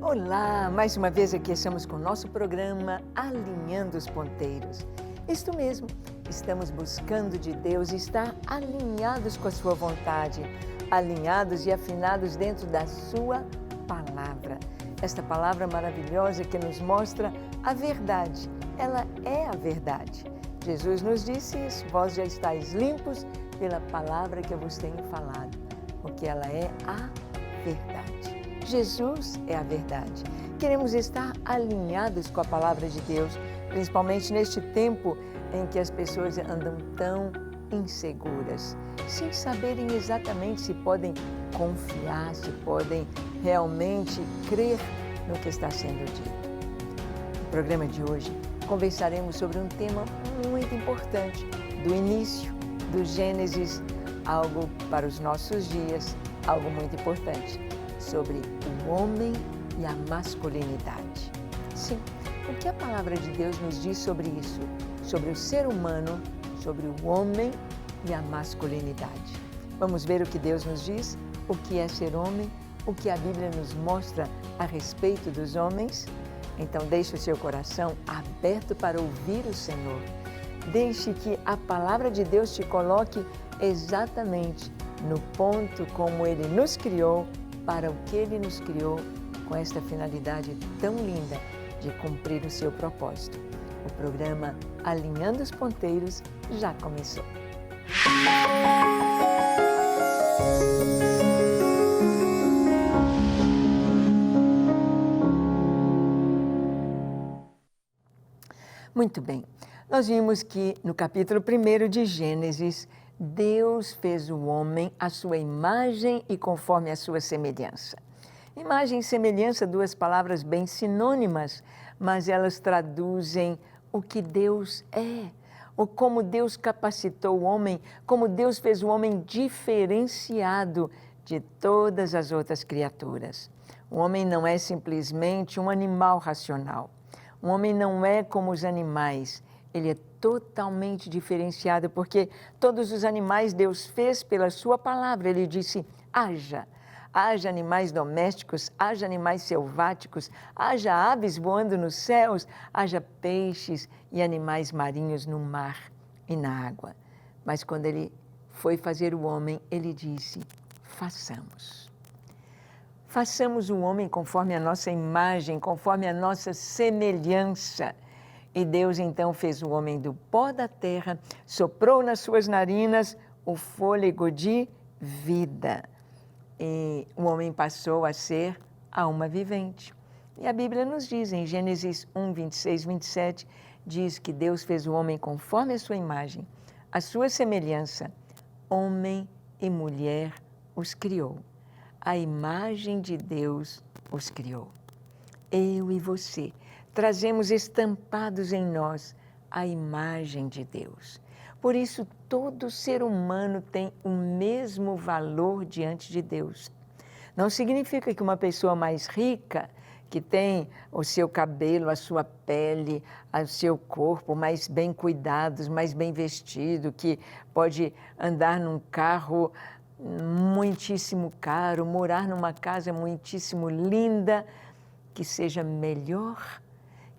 Olá, mais uma vez aqui estamos com o nosso programa Alinhando os Ponteiros. Isto mesmo, estamos buscando de Deus estar alinhados com a sua vontade, alinhados e afinados dentro da sua palavra. Esta palavra maravilhosa que nos mostra a verdade, ela é a verdade. Jesus nos disse isso, vós já estáis limpos pela palavra que eu vos tenho falado, porque ela é a verdade. Jesus é a verdade. Queremos estar alinhados com a palavra de Deus, principalmente neste tempo em que as pessoas andam tão inseguras, sem saberem exatamente se podem confiar, se podem realmente crer no que está sendo dito. No programa de hoje, conversaremos sobre um tema muito importante, do início, do Gênesis, algo para os nossos dias, algo muito importante, sobre o homem e a masculinidade. Sim, o que a palavra de Deus nos diz sobre isso? Sobre o ser humano, sobre o homem e a masculinidade. Vamos ver o que Deus nos diz, o que é ser homem, o que a Bíblia nos mostra a respeito dos homens? Então deixe o seu coração aberto para ouvir o Senhor. Deixe que a palavra de Deus te coloque exatamente no ponto como Ele nos criou, para o que Ele nos criou, com esta finalidade tão linda de cumprir o seu propósito. O programa Alinhando os Ponteiros já começou. Muito bem, nós vimos que no capítulo 1 de Gênesis, Deus fez o homem à sua imagem e conforme a sua semelhança. Imagem e semelhança, duas palavras bem sinônimas, mas elas traduzem o que Deus é, ou como Deus capacitou o homem, como Deus fez o homem diferenciado de todas as outras criaturas. O homem não é simplesmente um animal racional. O homem não é como os animais, ele é totalmente diferenciado, porque todos os animais Deus fez pela sua palavra. Ele disse, haja animais domésticos, haja animais selváticos, haja aves voando nos céus, haja peixes e animais marinhos no mar e na água. Mas quando ele foi fazer o homem, ele disse, façamos o homem conforme a nossa imagem, conforme a nossa semelhança. E Deus então fez o homem do pó da terra, soprou nas suas narinas o fôlego de vida. E o homem passou a ser alma vivente. E a Bíblia nos diz, em Gênesis 1, 26, 27, diz que Deus fez o homem conforme a sua imagem, a sua semelhança, homem e mulher os criou. A imagem de Deus os criou. Eu e você trazemos estampados em nós a imagem de Deus. Por isso, todo ser humano tem o mesmo valor diante de Deus. Não significa que uma pessoa mais rica, que tem o seu cabelo, a sua pele, o seu corpo mais bem cuidados, mais bem vestido, que pode andar num carro muitíssimo caro, morar numa casa muitíssimo linda, que seja melhor,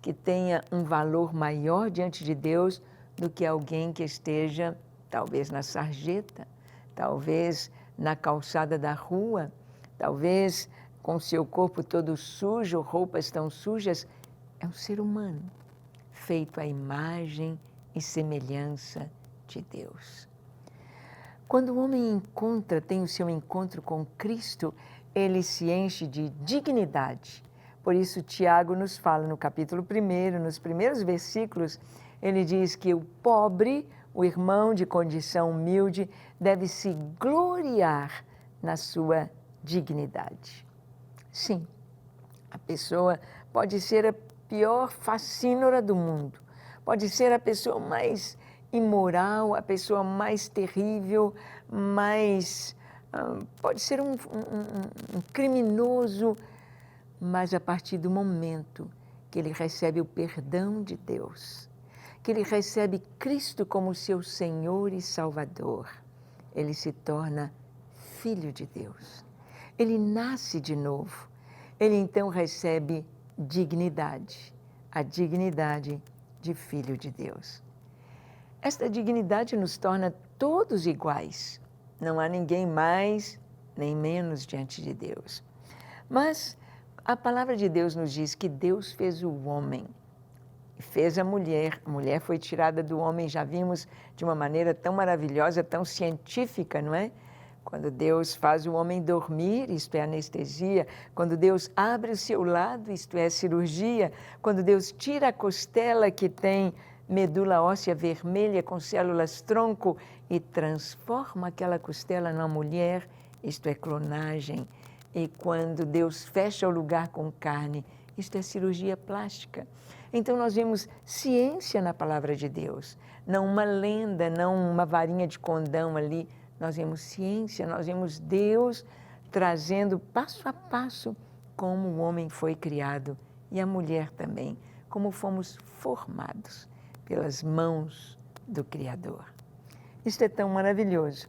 que tenha um valor maior diante de Deus do que alguém que esteja, talvez na sarjeta, talvez na calçada da rua, talvez com seu corpo todo sujo, roupas tão sujas. É um ser humano, feito à imagem e semelhança de Deus. Quando o homem tem o seu encontro com Cristo, ele se enche de dignidade. Por isso, Tiago nos fala no capítulo 1, nos primeiros versículos, ele diz que o pobre, o irmão de condição humilde, deve se gloriar na sua dignidade. Sim, a pessoa pode ser a pior facínora do mundo, pode ser a pessoa mais imoral, a pessoa mais terrível, pode ser um criminoso, mas a partir do momento que ele recebe o perdão de Deus, que ele recebe Cristo como seu Senhor e Salvador, ele se torna filho de Deus. Ele nasce de novo. ele então recebe dignidade, a dignidade de filho de Deus. Esta dignidade nos torna todos iguais. Não há ninguém mais nem menos diante de Deus. Mas a palavra de Deus nos diz que Deus fez o homem, fez a mulher foi tirada do homem, já vimos de uma maneira tão maravilhosa, tão científica, não é? Quando Deus faz o homem dormir, isto é anestesia, quando Deus abre o seu lado, isto é cirurgia, quando Deus tira a costela que tem medula óssea vermelha com células tronco e transforma aquela costela na mulher, isto é clonagem. E quando Deus fecha o lugar com carne, isto é cirurgia plástica. Então nós vemos ciência na palavra de Deus, não uma lenda, não uma varinha de condão ali. Nós vemos ciência, nós vemos Deus trazendo passo a passo como o homem foi criado e a mulher também, como fomos formados pelas mãos do Criador. Isto é tão maravilhoso.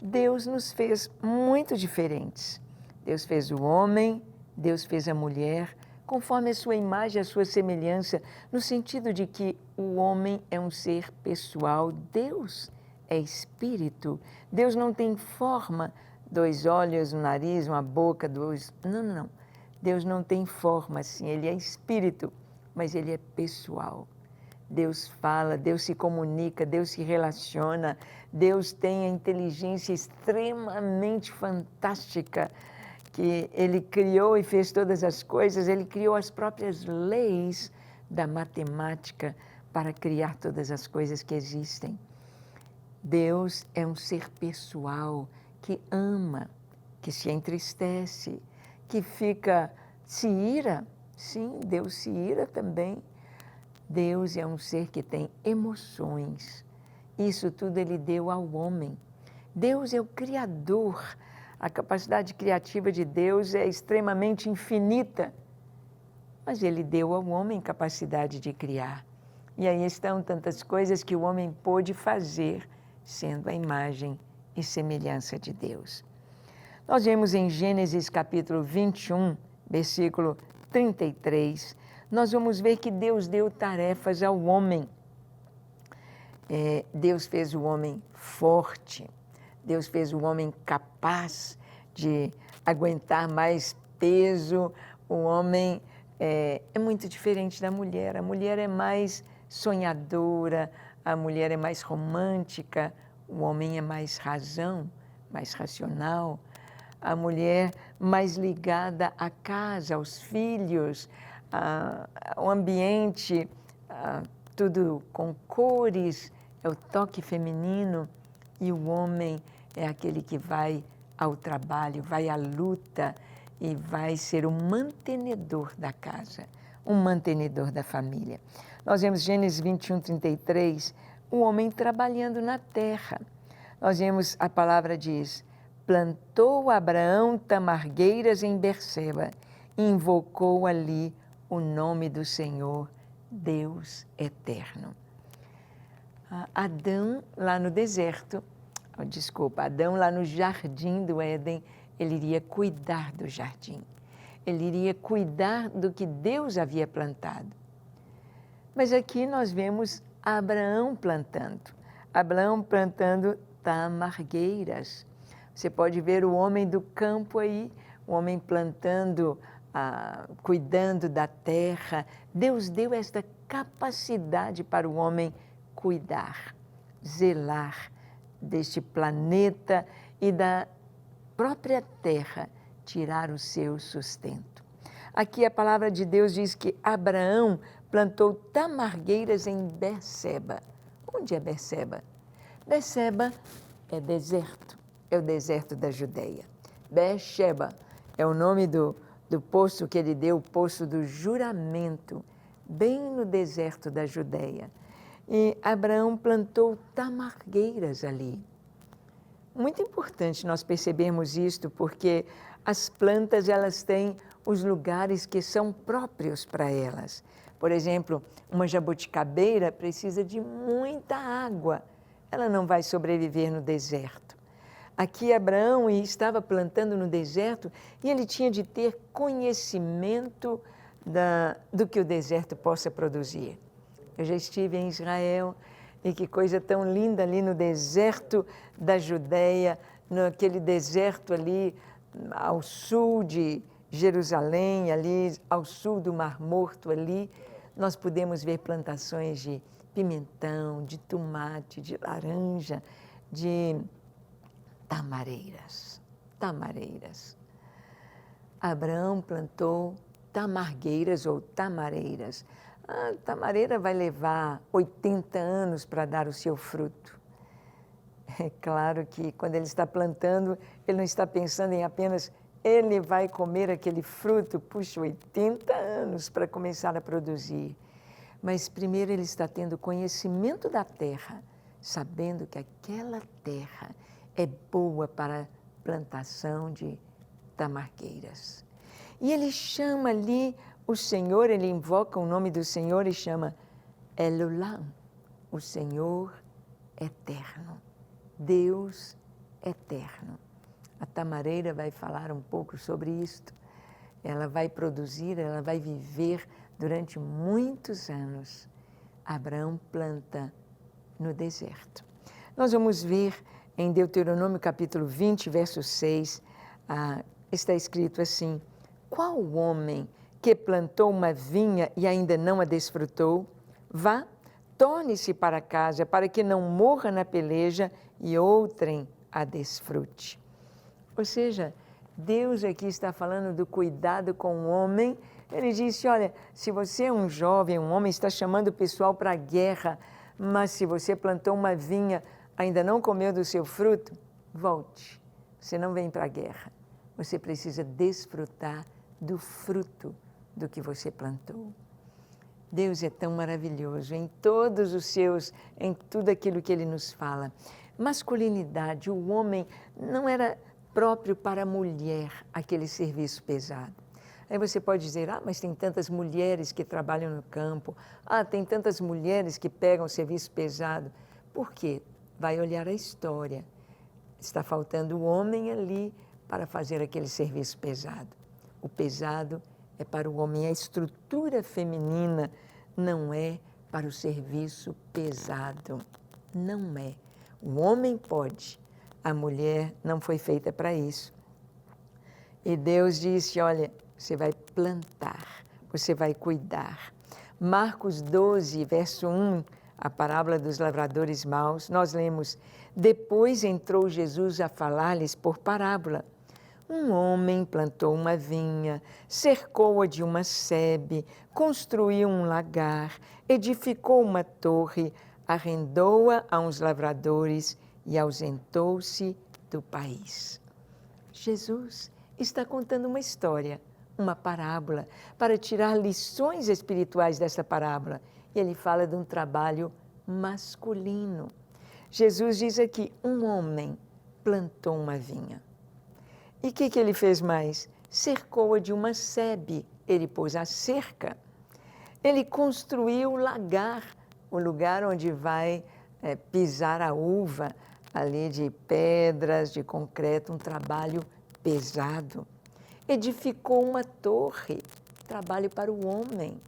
Deus nos fez muito diferentes. Deus fez o homem, Deus fez a mulher, conforme a sua imagem, a sua semelhança, no sentido de que o homem é um ser pessoal, Deus é espírito. Deus não tem forma, 2 olhos, um nariz, uma boca, 2... Não. Deus não tem forma assim, Ele é espírito, mas Ele é pessoal. Deus fala, Deus se comunica, Deus se relaciona, Deus tem a inteligência extremamente fantástica, que Ele criou e fez todas as coisas, Ele criou as próprias leis da matemática para criar todas as coisas que existem. Deus é um ser pessoal que ama, que se entristece, que se ira. Sim, Deus se ira também. Deus é um ser que tem emoções. Isso tudo Ele deu ao homem. Deus é o Criador. A capacidade criativa de Deus é extremamente infinita. Mas Ele deu ao homem capacidade de criar. E aí estão tantas coisas que o homem pôde fazer, sendo a imagem e semelhança de Deus. Nós vemos em Gênesis capítulo 21, versículo 33, nós vamos ver que Deus deu tarefas ao homem. Deus fez o homem forte, Deus fez o homem capaz de aguentar mais peso. O homem é muito diferente da mulher. A mulher é mais sonhadora, a mulher é mais romântica, o homem é mais razão, mais racional. A mulher mais ligada à casa, aos filhos, ao ambiente, tudo com cores, é o toque feminino. E o homem é aquele que vai ao trabalho, vai à luta e vai ser o mantenedor da casa, um mantenedor da família. Nós vemos Gênesis 21, 33, o homem trabalhando na terra. Nós vemos, a palavra diz, plantou Abraão tamargueiras em Berseba e invocou ali o nome do Senhor, Deus eterno. Adão lá no deserto, Adão lá no jardim do Éden, ele iria cuidar do jardim. Ele iria cuidar do que Deus havia plantado. Mas aqui nós vemos Abraão plantando tamargueiras. Você pode ver o homem do campo aí, o homem plantando, cuidando da terra. Deus deu esta capacidade para o homem cuidar, zelar deste planeta e da própria terra, tirar o seu sustento. Aqui a palavra de Deus diz que Abraão plantou tamargueiras em Berseba. Onde é Berseba? Berseba é deserto, é o deserto da Judeia. Beersheba é o nome do poço que ele deu, o poço do juramento, bem no deserto da Judeia. E Abraão plantou tamargueiras ali. Muito importante nós percebermos isto, porque as plantas, elas têm os lugares que são próprios para elas. Por exemplo, uma jabuticabeira precisa de muita água. Ela não vai sobreviver no deserto. Aqui Abraão estava plantando no deserto e ele tinha de ter conhecimento do que o deserto possa produzir. Eu já estive em Israel e que coisa tão linda ali no deserto da Judéia, naquele deserto ali ao sul de Jerusalém, ali ao sul do Mar Morto ali, nós pudemos ver plantações de pimentão, de tomate, de laranja, de tamareiras. Abraão plantou tamargueiras ou tamareiras. A tamareira vai levar 80 anos para dar o seu fruto. É claro que quando ele está plantando, ele não está pensando em apenas ele vai comer aquele fruto, puxa, 80 anos para começar a produzir. Mas primeiro ele está tendo conhecimento da terra, sabendo que aquela terra é boa para a plantação de tamargueiras. E ele chama ali o Senhor, ele invoca o nome do Senhor e chama Elolam, o Senhor eterno, Deus eterno. A tamareira vai falar um pouco sobre isto. Ela vai produzir, ela vai viver durante muitos anos. Abraão planta no deserto. Nós vamos ver em Deuteronômio capítulo 20, verso 6, está escrito assim: qual homem que plantou uma vinha e ainda não a desfrutou? Vá, torne-se para casa, para que não morra na peleja e outrem a desfrute. Ou seja, Deus aqui está falando do cuidado com o homem. Ele disse, olha, se você é um jovem, um homem, está chamando o pessoal para a guerra, mas se você plantou uma vinha, ainda não comeu do seu fruto, volte. Você não vem para a guerra. Você precisa desfrutar do fruto do que você plantou. Deus é tão maravilhoso em todos os seus, em tudo aquilo que Ele nos fala. Masculinidade, o homem não era próprio para a mulher aquele serviço pesado. Aí você pode dizer, mas tem tantas mulheres que trabalham no campo, tem tantas mulheres que pegam serviço pesado. Por quê? Vai olhar a história. Está faltando o homem ali para fazer aquele serviço pesado. O pesado é para o homem, a estrutura feminina não é para o serviço pesado. Não é. O homem pode, a mulher não foi feita para isso. E Deus disse, olha, você vai plantar, você vai cuidar. Marcos 12, verso 1, a parábola dos lavradores maus, nós lemos, depois entrou Jesus a falar-lhes por parábola. Um homem plantou uma vinha, cercou-a de uma sebe, construiu um lagar, edificou uma torre, arrendou-a a uns lavradores e ausentou-se do país. Jesus está contando uma história, uma parábola, para tirar lições espirituais dessa parábola. E ele fala de um trabalho masculino. Jesus diz aqui, um homem plantou uma vinha. E o que ele fez mais? Cercou-a de uma sebe, ele pôs a cerca. Ele construiu o lagar, o lugar onde vai pisar a uva, ali de pedras, de concreto, um trabalho pesado. Edificou uma torre, trabalho para o homem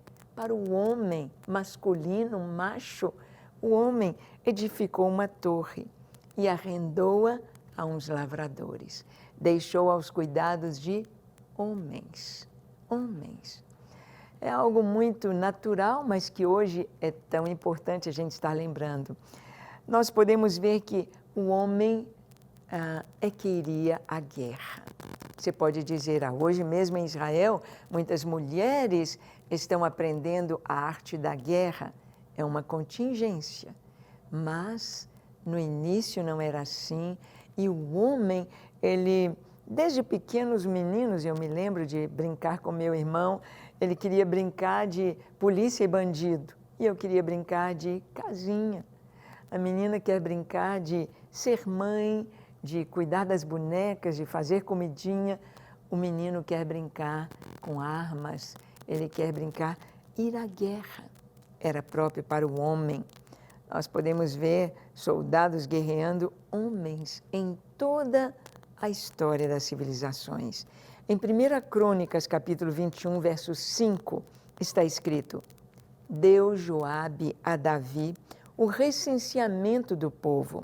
masculino, macho. O homem edificou uma torre e arrendou-a a uns lavradores. Deixou aos cuidados de homens. É algo muito natural, mas que hoje é tão importante a gente estar lembrando. Nós podemos ver que o homem é que iria à guerra. Você pode dizer, hoje mesmo em Israel, muitas mulheres estão aprendendo a arte da guerra. É uma contingência, mas no início não era assim. E o homem, ele, desde pequenos meninos, eu me lembro de brincar com meu irmão, ele queria brincar de polícia e bandido, e eu queria brincar de casinha. A menina quer brincar de ser mãe, de cuidar das bonecas, de fazer comidinha. O menino quer brincar com armas, ele quer brincar, ir à guerra. Era próprio para o homem. nós podemos ver soldados guerreando, homens, em toda a história das civilizações. Em 1 Crônicas, capítulo 21, verso 5, está escrito: deu Joabe a Davi o recenseamento do povo.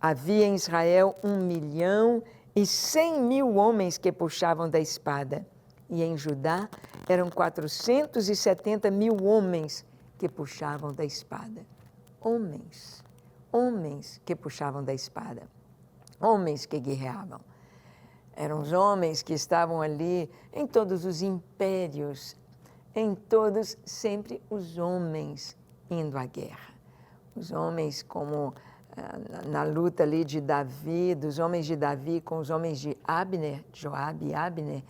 Havia em Israel 1.100.000 homens que puxavam da espada, e em Judá eram 470.000 homens que puxavam da espada. Homens que puxavam da espada, homens que guerreavam. Eram os homens que estavam ali em todos os impérios, em todos, sempre os homens indo à guerra. Os homens como na luta ali de Davi, dos homens de Davi com os homens de Abner, Joabe e Abner,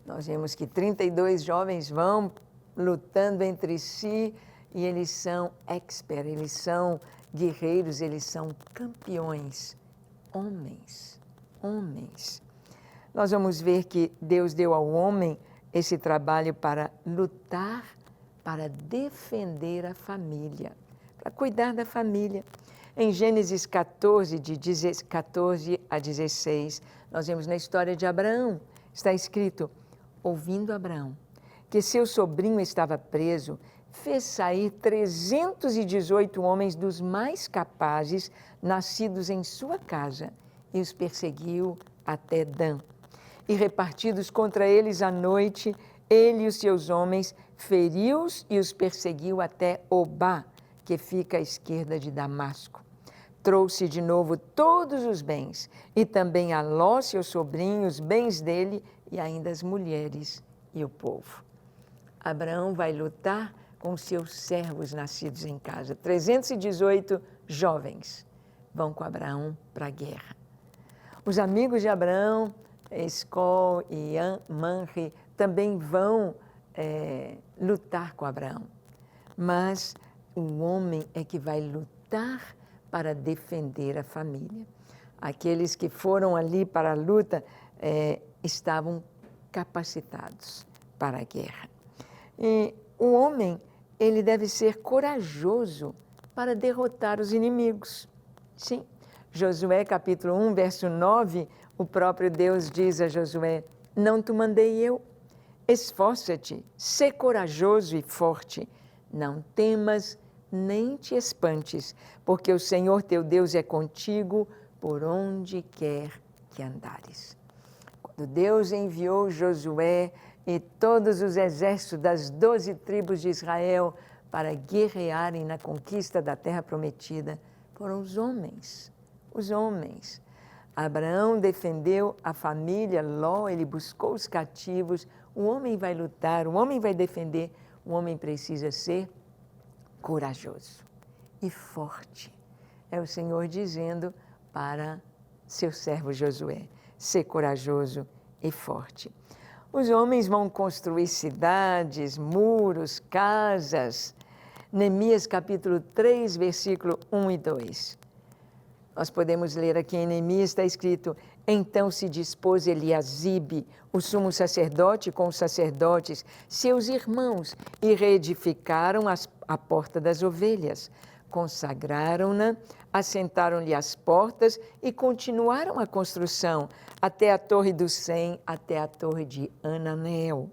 nós vemos que 32 jovens vão lutando entre si e eles são experts, eles são guerreiros, eles são campeões. Homens. Nós vamos ver que Deus deu ao homem esse trabalho para lutar, para defender a família, para cuidar da família. Em Gênesis 14, de 14 a 16, nós vemos na história de Abraão, está escrito: ouvindo Abraão que seu sobrinho estava preso, fez sair 318 homens dos mais capazes, nascidos em sua casa, e os perseguiu até Dan. E repartidos contra eles à noite, ele e os seus homens feriu-os e os perseguiu até Obá, que fica à esquerda de Damasco. Trouxe de novo todos os bens, e também a Ló, seu sobrinho, os bens dele, e ainda as mulheres e o povo. Abraão vai lutar com seus servos nascidos em casa. 318 jovens vão com Abraão para a guerra. Os amigos de Abraão, Escol e Manre, também vão lutar com Abraão. Mas o homem é que vai lutar para defender a família. Aqueles que foram ali para a luta estavam capacitados para a guerra. E o homem, ele deve ser corajoso para derrotar os inimigos. Sim, Josué capítulo 1, verso 9, o próprio Deus diz a Josué: não te mandei eu? Esforça-te, sê corajoso e forte, não temas nem te espantes, porque o Senhor teu Deus é contigo por onde quer que andares. Quando Deus enviou Josué e todos os exércitos das 12 tribos de Israel para guerrearem na conquista da terra prometida, foram os homens. Abraão defendeu a família, Ló, ele buscou os cativos. O homem vai lutar, o homem vai defender, o homem precisa ser corajoso e forte. É o Senhor dizendo para seu servo Josué: ser corajoso e forte. Os homens vão construir cidades, muros, casas. Neemias capítulo 3, versículo 1 e 2. Nós podemos ler aqui em Neemias, está escrito: então se dispôs Eliasibe, o sumo sacerdote, com os sacerdotes, seus irmãos, e reedificaram a porta das ovelhas. Consagraram-na, assentaram-lhe as portas e continuaram a construção até a Torre do Sem, até a Torre de Ananel.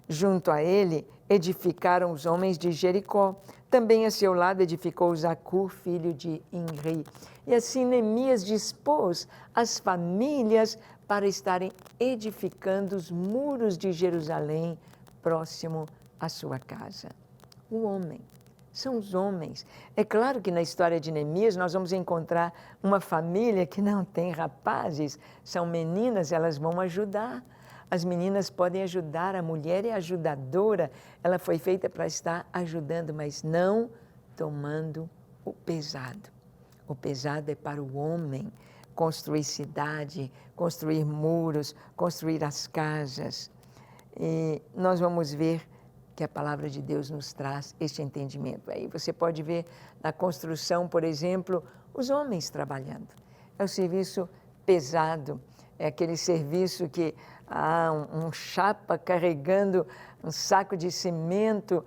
Junto a ele edificaram os homens de Jericó. Também a seu lado edificou Zacur, filho de Imri. E assim Neemias dispôs as famílias para estarem edificando os muros de Jerusalém próximo à sua casa. O homem. São os homens. É claro que na história de Neemias nós vamos encontrar uma família que não tem rapazes, são meninas, elas vão ajudar. As meninas podem ajudar, a mulher é ajudadora, ela foi feita para estar ajudando, mas não tomando o pesado. O pesado é para o homem construir cidade, construir muros, construir as casas. E nós vamos ver que a palavra de Deus nos traz este entendimento. Aí você pode ver na construção, por exemplo, os homens trabalhando. É o serviço pesado, é aquele serviço que um chapa carregando um saco de cimento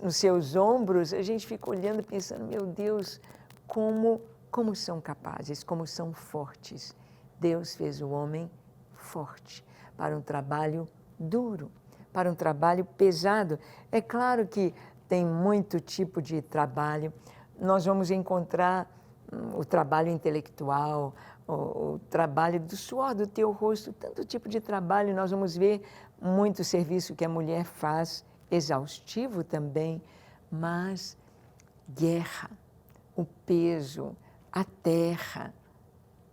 nos seus ombros, a gente fica olhando pensando, meu Deus, como são capazes, como são fortes. Deus fez o homem forte para um trabalho duro, para um trabalho pesado. É claro que tem muito tipo de trabalho. Nós vamos encontrar o trabalho intelectual, o trabalho do suor do teu rosto, tanto tipo de trabalho. Nós vamos ver muito serviço que a mulher faz, exaustivo também, mas guerra, o peso, a terra,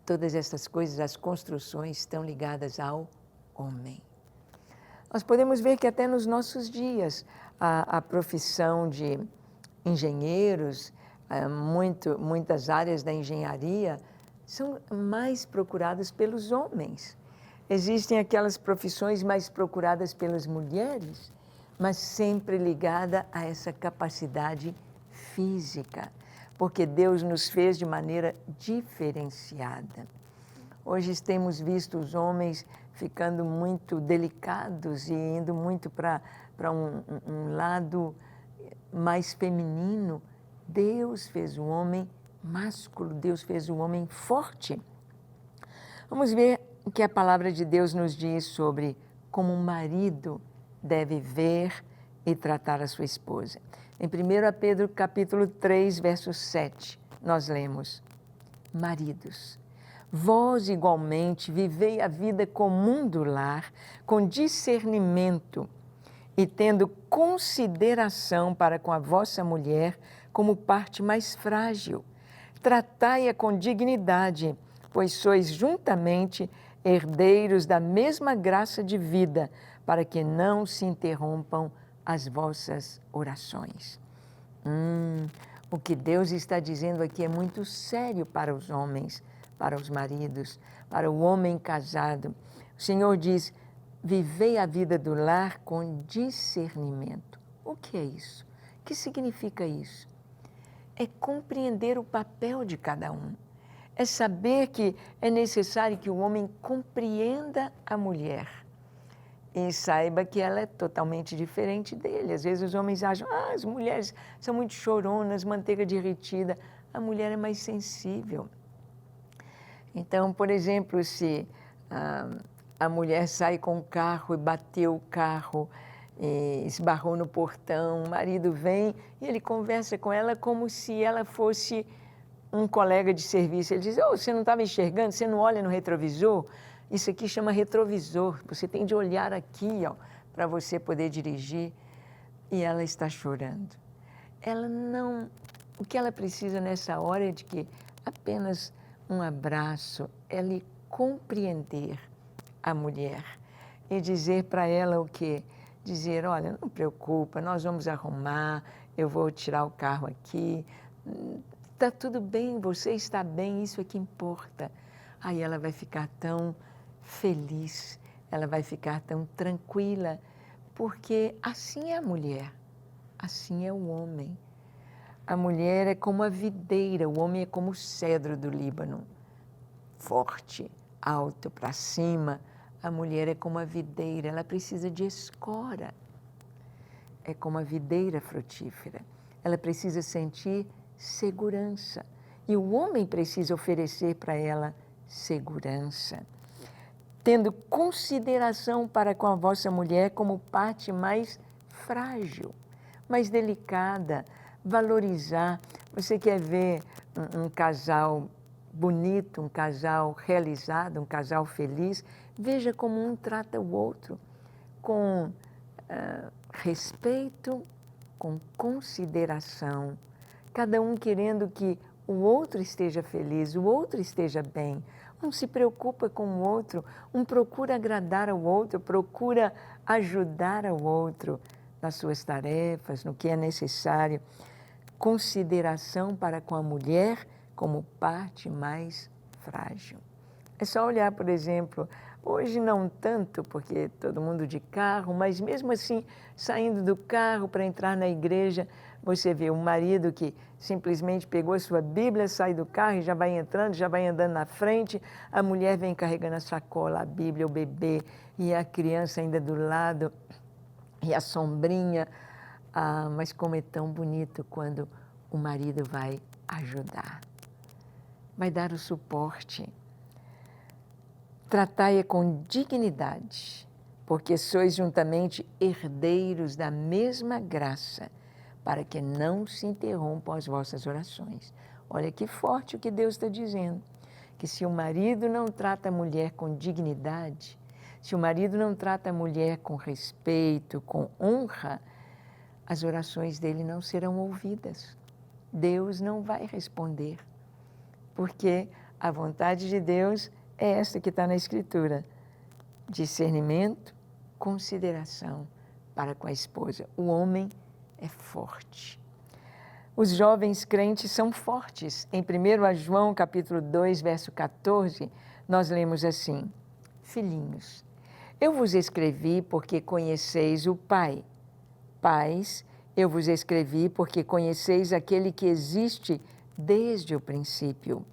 todas essas coisas, as construções estão ligadas ao homem. Nós podemos ver que até nos nossos dias a profissão de engenheiros, muitas áreas da engenharia são mais procuradas pelos homens. Existem aquelas profissões mais procuradas pelas mulheres, mas sempre ligada a essa capacidade física, porque Deus nos fez de maneira diferenciada. Hoje temos visto os homens ficando muito delicados e indo muito para um lado mais feminino. Deus fez o homem másculo, Deus fez o homem forte. Vamos ver o que a palavra de Deus nos diz sobre como um marido deve ver e tratar a sua esposa. Em 1 Pedro capítulo 3, verso 7, nós lemos: Maridos, vós igualmente vivei a vida comum do lar com discernimento e tendo consideração para com a vossa mulher como parte mais frágil. Tratai-a com dignidade, pois sois juntamente herdeiros da mesma graça de vida, para que não se interrompam as vossas orações. O que Deus está dizendo aqui é muito sério para os homens, para os maridos, para o homem casado. O Senhor diz: vivei a vida do lar com discernimento. O que é isso? O que significa isso? É compreender o papel de cada um. É saber que é necessário que o homem compreenda a mulher e saiba que ela é totalmente diferente dele. Às vezes os homens acham, as mulheres são muito choronas, manteiga derretida. A mulher é mais sensível. Então, por exemplo, se a mulher sai com o carro e bateu o carro, e esbarrou no portão, o marido vem e ele conversa com ela como se ela fosse um colega de serviço. Ele diz, você não estava enxergando? Você não olha no retrovisor? Isso aqui chama retrovisor. Você tem de olhar aqui, para você poder dirigir. E ela está chorando. Ela não... O que ela precisa nessa hora é de que apenas um abraço, ela compreender a mulher e dizer para ela o quê? Dizer, olha, não preocupa, nós vamos arrumar, eu vou tirar o carro aqui, está tudo bem, você está bem, isso é que importa. Aí ela vai ficar tão feliz, ela vai ficar tão tranquila, porque assim é a mulher, assim é o homem. A mulher é como a videira, o homem é como o cedro do Líbano, forte, alto, para cima. A mulher é como a videira, ela precisa de escora. É como a videira frutífera. Ela precisa sentir segurança. E o homem precisa oferecer para ela segurança. Tendo consideração para com a vossa mulher como parte mais frágil, mais delicada, valorizar. Você quer ver um casal bonito, um casal realizado, um casal feliz? Veja como um trata o outro, com respeito, com consideração, cada um querendo que o outro esteja feliz, o outro esteja bem. Um se preocupa com o outro, um procura agradar ao outro, procura ajudar ao outro nas suas tarefas, no que é necessário. Consideração para com a mulher como parte mais frágil. É só olhar, por exemplo, hoje não tanto, porque todo mundo de carro, mas mesmo assim, saindo do carro para entrar na igreja, Você vê um marido que simplesmente pegou a sua Bíblia, sai do carro e já vai entrando, já vai andando na frente. A mulher vem carregando a sacola, a Bíblia, o bebê e a criança ainda do lado e a sombrinha. Ah, mas como é tão bonito quando o marido vai ajudar, vai dar o suporte. Tratai-a com dignidade, porque sois juntamente herdeiros da mesma graça, para que não se interrompam as vossas orações. Olha que forte o que Deus está dizendo, que se o marido não trata a mulher com dignidade, se o marido não trata a mulher com respeito, com honra, as orações dele não serão ouvidas. Deus não vai responder, porque a vontade de Deus é esta que está na Escritura: discernimento, consideração para com a esposa. O homem é forte. Os jovens crentes são fortes. Em 1 João, capítulo 2, verso 14, nós lemos assim: Filhinhos, eu vos escrevi porque conheceis o Pai. Pais, eu vos escrevi porque conheceis aquele que existe desde o princípio.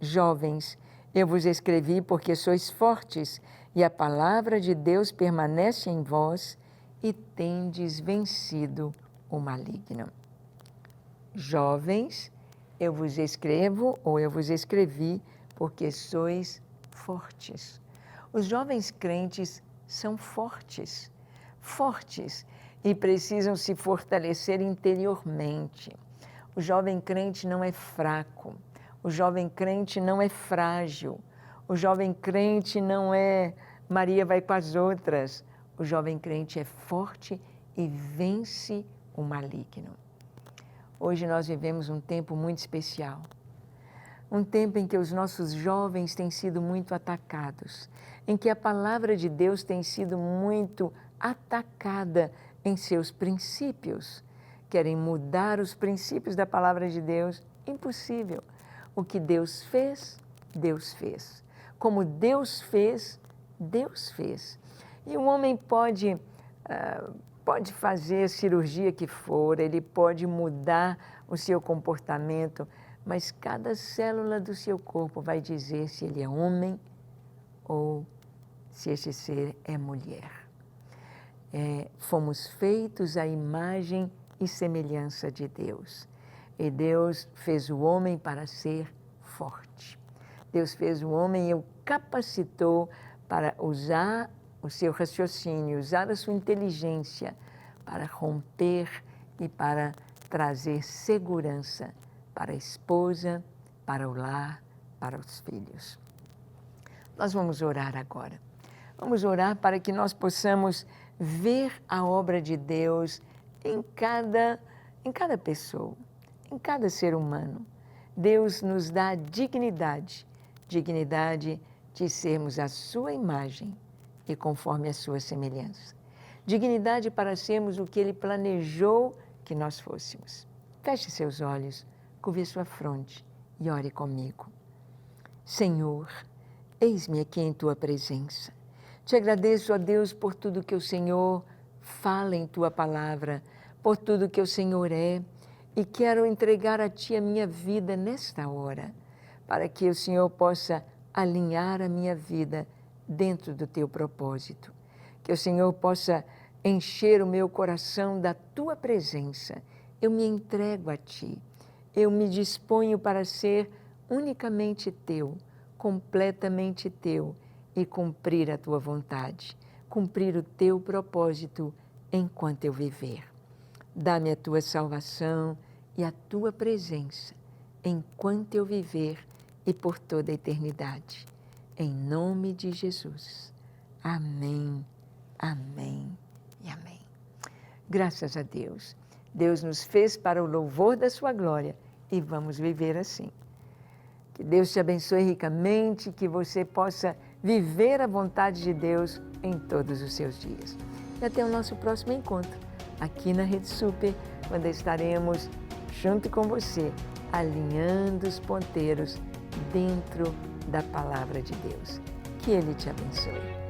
Jovens, eu vos escrevi porque sois fortes e a palavra de Deus permanece em vós e tendes vencido o maligno. Jovens, eu vos escrevo ou eu vos escrevi porque sois fortes. Os jovens crentes são fortes, fortes e precisam se fortalecer interiormente. O jovem crente não é fraco, o jovem crente não é frágil, o jovem crente não é Maria vai com as outras. O jovem crente é forte e vence o maligno. Hoje nós vivemos um tempo muito especial, um tempo em que os nossos jovens têm sido muito atacados, em que a palavra de Deus tem sido muito atacada em seus princípios. Querem mudar os princípios da palavra de Deus? Impossível. O que Deus fez, Deus fez. Como Deus fez, Deus fez. E um homem pode fazer a cirurgia que for, ele pode mudar o seu comportamento, mas cada célula do seu corpo vai dizer se ele é homem ou se esse ser é mulher. Fomos feitos à imagem e semelhança de Deus. E Deus fez o homem para ser forte. Deus fez o homem e o capacitou para usar o seu raciocínio, usar a sua inteligência para romper e para trazer segurança para a esposa, para o lar, para os filhos. Nós vamos orar agora. Vamos orar para que nós possamos ver a obra de Deus em cada pessoa, em cada ser humano. Deus nos dá dignidade de sermos a sua imagem e conforme a sua semelhança. Dignidade para sermos o que Ele planejou que nós fôssemos. Feche seus olhos, curve sua fronte e ore comigo. Senhor, eis-me aqui em Tua presença. Te agradeço, ó Deus, por tudo que o Senhor fala em Tua palavra, por tudo que o Senhor é, e quero entregar a Ti a minha vida nesta hora, para que o Senhor possa alinhar a minha vida dentro do Teu propósito. Que o Senhor possa encher o meu coração da Tua presença. Eu me entrego a Ti. Eu me disponho para ser unicamente Teu, completamente Teu, e cumprir a Tua vontade, cumprir o Teu propósito enquanto eu viver. Dá-me a Tua salvação e a Tua presença enquanto eu viver e por toda a eternidade. Em nome de Jesus. Amém, amém e amém. Graças a Deus. Deus nos fez para o louvor da Sua glória e vamos viver assim. Que Deus te abençoe ricamente, que você possa viver a vontade de Deus em todos os seus dias. E até o nosso próximo encontro, aqui na Rede Super, quando estaremos junto com você, alinhando os ponteiros dentro da Palavra de Deus. Que Ele te abençoe.